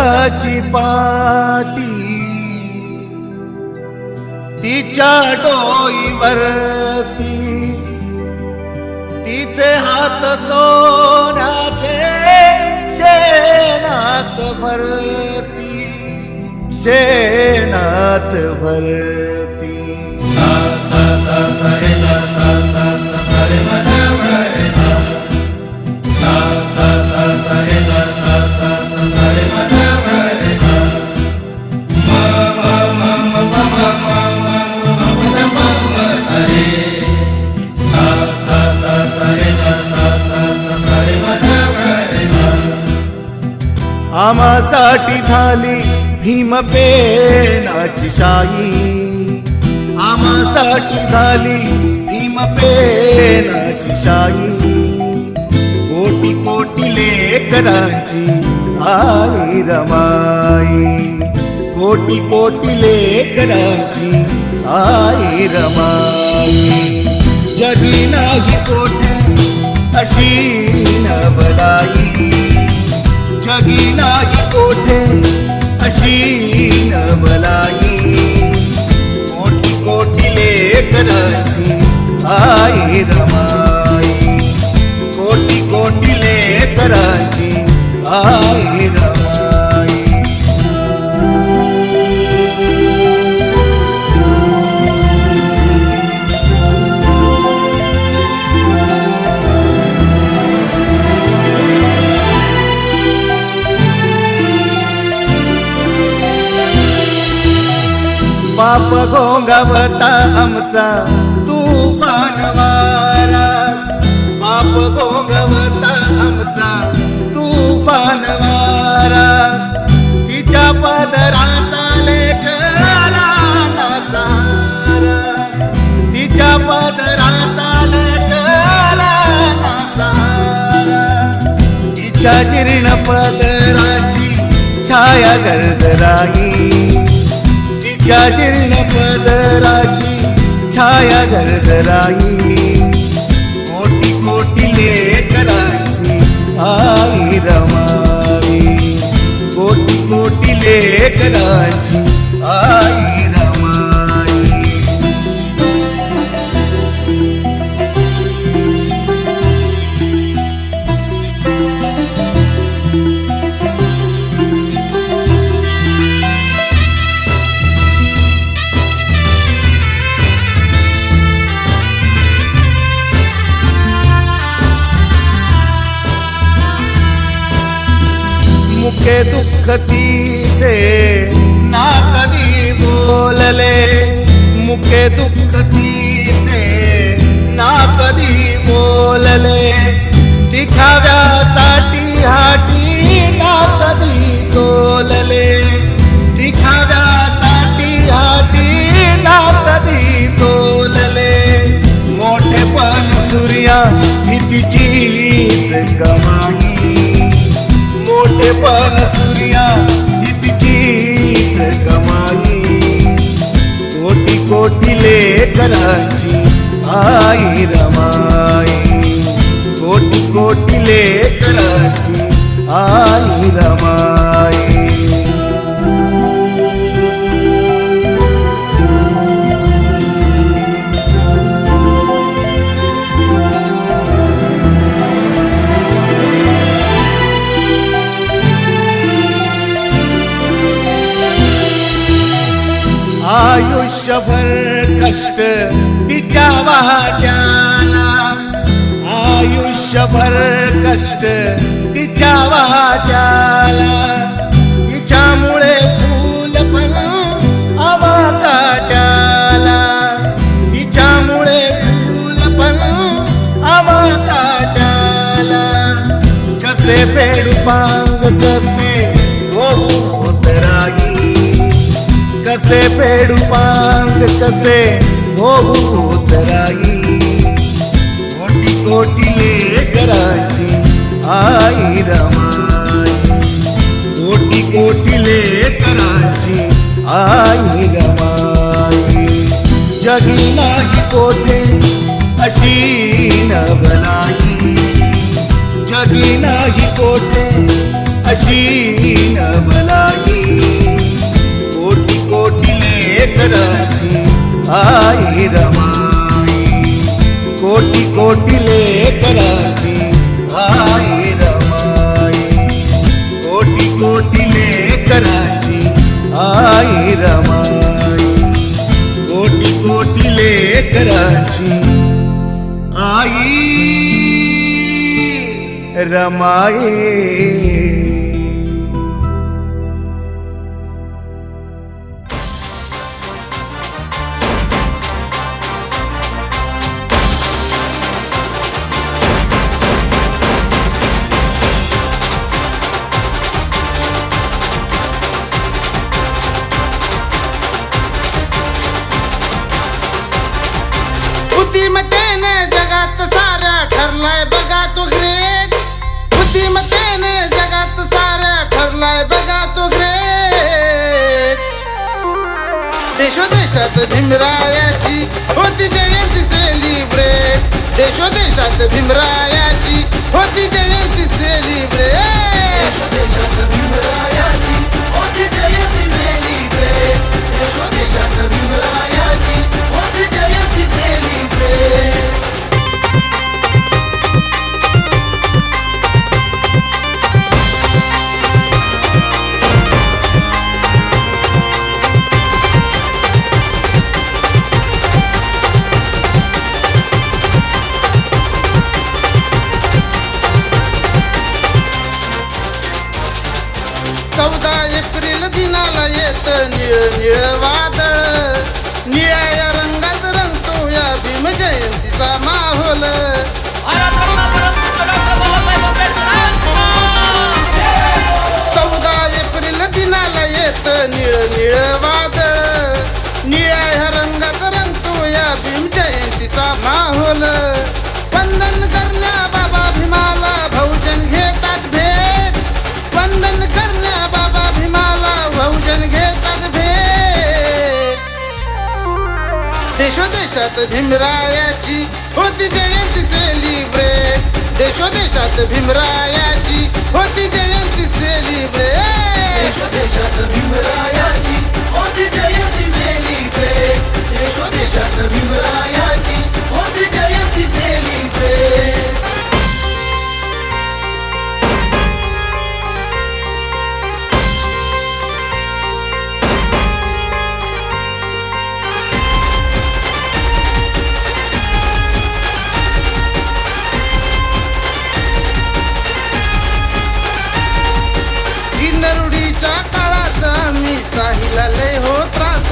काचाची पाटी तिच्या डोईवरती, तिथे हात सोन्याचे शेणात भरती, शेणात भरती. सा सा सा सा रे सा सा सा सा सा रे म ग म रे सा. सा सा सा सा रे सा सा सा सा सा रे म ग म रे सा. म म म म म म म म म म म सा रे. सा सा सा सा रे सा सा सा सा सा रे म ग म रे सा. आम्हासाठी झाली भीमपेनाची शाई, आम्हासाठी झाली भीमपेनाची शाई. कोटी कोटी लेकरांची आई रमाई, कोटी कोटी लेकरांची आई रमाई. जगी नाही कोठे अशी नवलाई, जगी नाही कोठे अशी नवलाई. कोटी कोटी लेकरांची आई रमाई, कोटी कोटी लेकरांची आई रमाई. बाप घोंगावता आमचा तुफान वारा, बाप घोंगावता आमचा तुफान वारा. तिच्या पदराचा लेख आला ना सारा, तिच्या पदराचा लेख आला ना सारा. तिच्या जीर्ण पदराची छाया गर्दराई, तिच्या जीर्ण पदराची छाया गर्दराई. कोटी कोटी लेकरांची आई रमाई, कोटी कोटी लेकरांची आई रमाई. मुके दुःख तिथे ना कधी बोलले, मुके दुःख तिथे ना कधी बोलले. दिखाव्यासाठी हाटी ना कधी तोलले, दिखाव्यासाठी हाटी ना कधी तोलले. मोठेपण सूर्या भीतीची कमाई, मोठेपण सूर्या भीतीची कमाई. कोटी कोटी लेकरांची आई रमाई, कोटी कोटी लेकरांची आई रमाई. आयुष्यभर कष्ट तिच्या वाट्याला, आयुष्यभर कष्ट तिच्या वाट्याला. तिच्यामुळे फूल पण आवाकाट्याला, तिच्यामुळे फूल पण आवाकाट्याला. कसे पेडपांग कसे होतराई, कसे पेडपांग कसे होतराई. कोटी कोटी लेकरांची आई रमाई, कोटी कोटी लेकरांची आई रमाई. जगी नाही कोठे अशी नवलाई, जगी नाही कोठे अशी नवलाई. कोटी कोटी लेकरांची आई रमाई, कोटी कोटी लेकरांची आई रमाई, कोटी कोटी लेकरांची आई रमाई. बुद्धिमत्तेने जगात साऱ्या ठरलाय बघा तो ग्रेट. बुद्धिमत्तेने जगात साऱ्या ठरलाय बघा तो ग्रेट. देशोदेशात भीमरायाची होती जयंती सेलिब्रेट. देशोदेशात भीमरायाची होती जयंती सेलिब्रेट. देशोदेशात भीमरायाची होती जयंती सेलिब्रेट. देशोदेशात भीमरायाची होती जयंती सेलिब्रेट. एप्रिल दिनाला येत निळ निळ वादळ. निळ्या रंगात रंगतो या भीम जयंतीचा माहोल. 14 एप्रिल दिनाला येत निळ निळ वादळ. निळ्या रंगात रंगतो या भीम जयंतीचा माहोल. वंदन करण्या बाबा भीमाला बहुजन घेतात भेट. वंदन करण्या बाबा भीमाला बहुजन घेतात भेट. देशोदेशात भीमरायाची होती जयंती सेलिब्रेट. देशोदेशात भीमरायाची होती जयंती सेलिब्रेट. देशोदेशात भीमरायाची होती जयंती सेलिब्रेट. देशोदेशात भीमरायाची होती जयंती सेलिब्रेट. नरुडीच्या काळात आम्ही साहिला लय हो त्रास.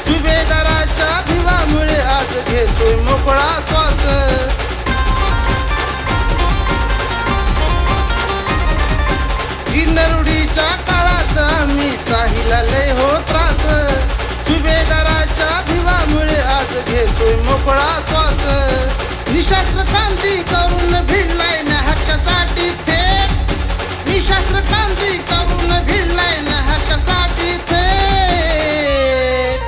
सुभेदाराच्या भिवामुळे आज घेतोय मोकळा श्वास. नरुडीच्या काळात आम्ही साहिला लय हो त्रास. सुभेदाराच्या भिवामुळे आज घेतोय मोकळा श्वास. निशस्त्र क्रांती करून भिडलाय ना हक्कासाठी थेट. निशस्त्र क्रांती करून भिडलाय ना हक्कासाठी थेट.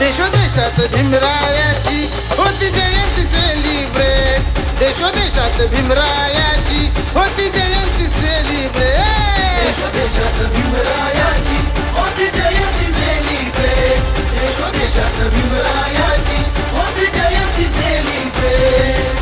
देशोदेशात भीमरायाची होती जयंती सेलिब्रेट. देशोदेशात भीमरायाची होती जयंती सेलिब्रेट. देशोदेशात भीमरायाची होती जयंती सेलिब्रेट. देशोदेशात भीमरायाची होती जयंती सेलिब्रेट.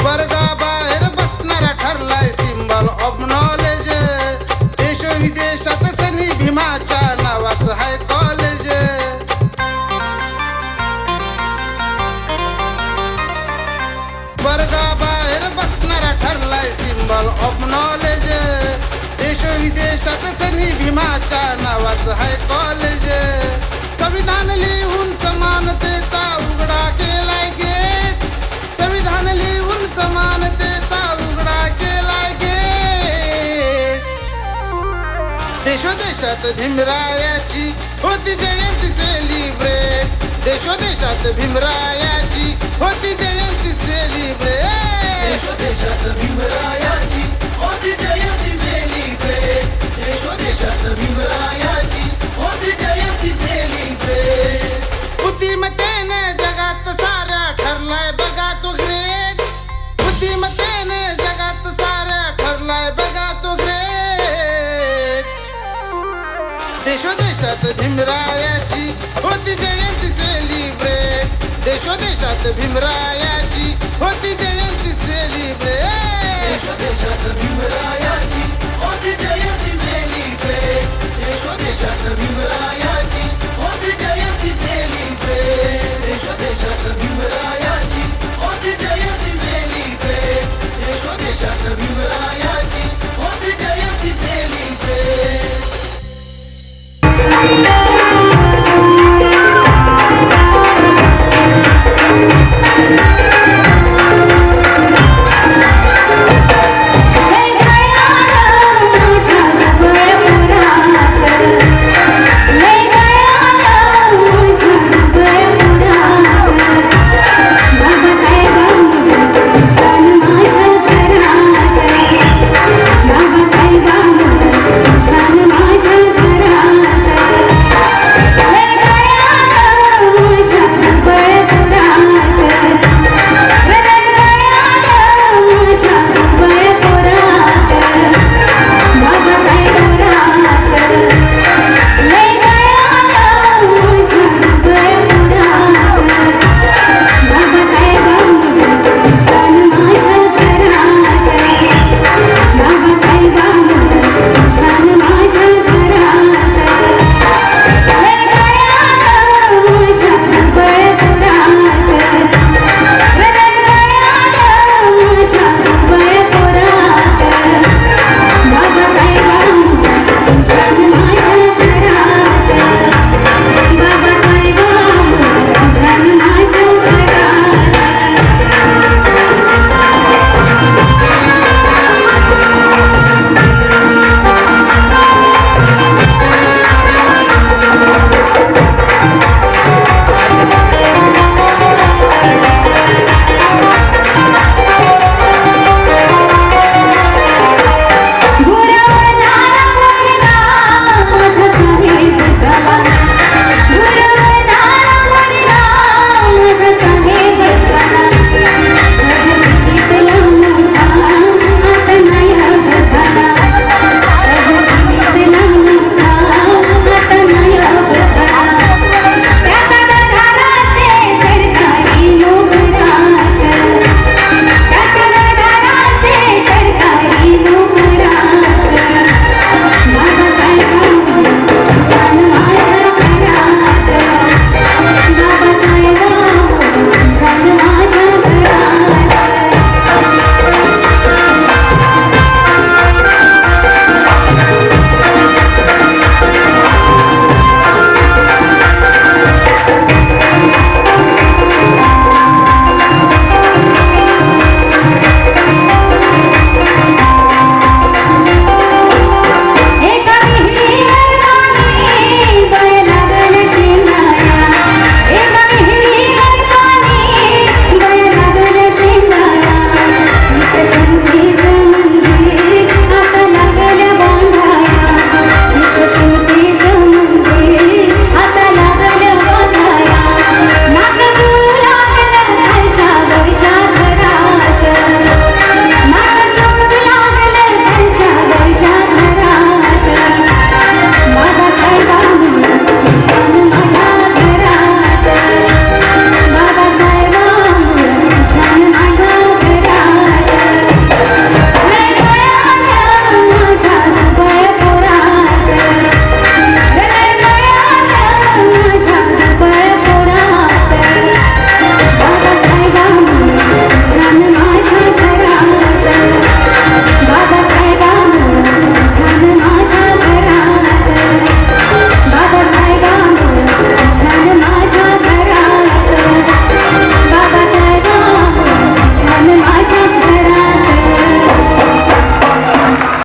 वर्गाबाहेर बसणारा ठरलाय सिम्बॉल ऑफ नॉलेज. देश विदेशात सनी भीमाच्या नावाचं हाय कॉलेज. वर्गाबाहेर बसणारा ठरलाय सिम्बॉल ऑफ नॉलेज. देश विदेशात सनी भीमाच्या नावाचं हाय कॉलेज. संविधान लिहून समानतेचा उघडा केलाय गेट. संविधान लिहून समानतेचा उघडा केलाय गेट. देशोदेशात भीमरायाची होती जयंती सेलिब्रेट. देशोदेशात भीमरायाची होती जयंती सेलिब्रेट. देशोदेशात भीमरायाची होती जयंती सेलिब्रेट. देशोदेशात भीमरायाची होती जयंती सेलिब्रेट. देशात भीमरायाची होती जयंती सेलिब्रेट देशात भीमरायाची होती जयंती सेलिब्रेट देश देशात